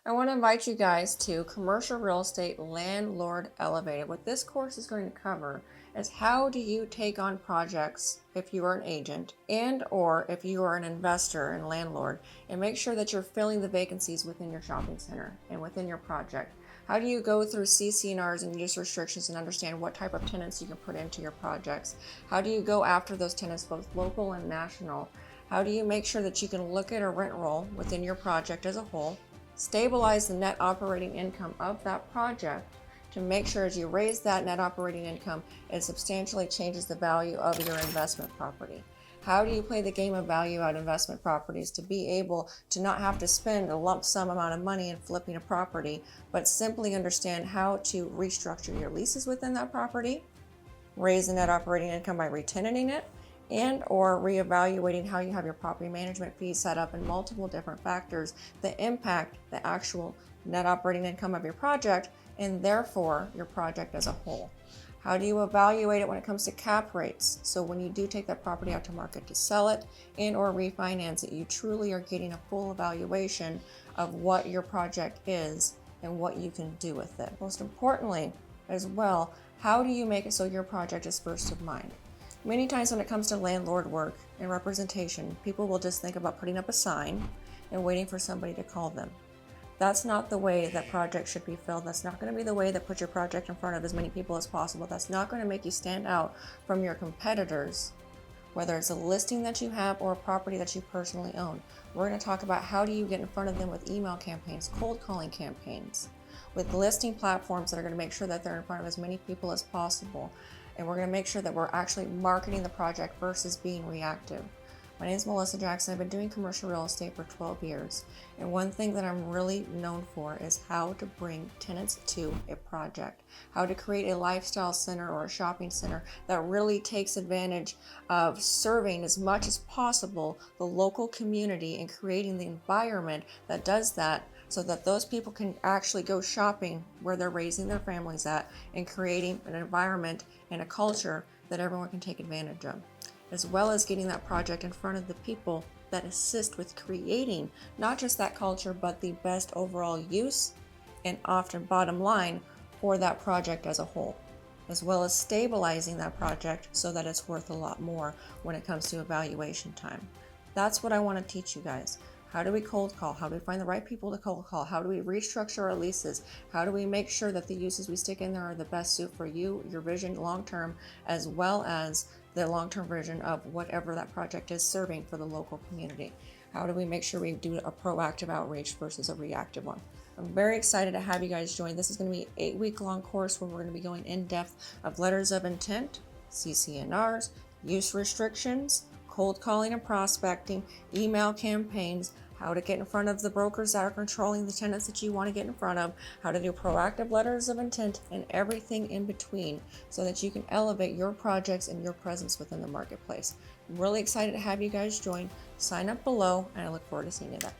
I want to invite you guys to Commercial Real Estate Landlord Elevated. What this course is going to cover is how do you take on projects if you are an agent and or if you are an investor and landlord, and make sure that you're filling the vacancies within your shopping center and within your project. How do you go through CC&Rs and use restrictions and understand what type of tenants you can put into your projects? How do you go after those tenants, both local and national? How do you make sure that you can look at a rent roll within your project as a whole? Stabilize the net operating income of that project to make sure as you raise that net operating income, it substantially changes the value of your investment property. How do you play the game of value add investment properties to be able to not have to spend a lump sum amount of money in flipping a property, but simply understand how to restructure your leases within that property, raise the net operating income by re-tenanting it, and or reevaluating how you have your property management fees set up and multiple different factors that impact the actual net operating income of your project and therefore your project as a whole. How do you evaluate it when it comes to cap rates? So when you do take that property out to market to sell it and or refinance it, you truly are getting a full evaluation of what your project is and what you can do with it. Most importantly as well, how do you make it so your project is first of mind? Many times when it comes to landlord work and representation, people will just think about putting up a sign and waiting for somebody to call them. That's not the way that projects should be filled. That's not going to be the way that puts your project in front of as many people as possible. That's not going to make you stand out from your competitors, whether it's a listing that you have or a property that you personally own. We're going to talk about how do you get in front of them with email campaigns, cold calling campaigns, with listing platforms that are going to make sure that they're in front of as many people as possible. And we're going to make sure that we're actually marketing the project versus being reactive. My name is Melissa Jackson. I've been doing commercial real estate for 12 years. And one thing that I'm really known for is how to bring tenants to a project, how to create a lifestyle center or a shopping center that really takes advantage of serving as much as possible the local community and creating the environment that does that, so that those people can actually go shopping where they're raising their families at and creating an environment and a culture that everyone can take advantage of, as well as getting that project in front of the people that assist with creating not just that culture, but the best overall use and often bottom line for that project as a whole, as well as stabilizing that project so that it's worth a lot more when it comes to evaluation time. That's what I want to teach you guys. How do we cold call? How do we find the right people to cold call? How do we restructure our leases? How do we make sure that the uses we stick in there are the best suit for you, your vision long-term, as well as the long-term vision of whatever that project is serving for the local community? How do we make sure we do a proactive outreach versus a reactive one? I'm very excited to have you guys join. This is going to be an 8-week-long course where we're going to be going in depth of letters of intent, CC&Rs, use restrictions, cold calling and prospecting, email campaigns, how to get in front of the brokers that are controlling the tenants that you want to get in front of, how to do proactive letters of intent, and everything in between so that you can elevate your projects and your presence within the marketplace. I'm really excited to have you guys join. Sign up below, and I look forward to seeing you there.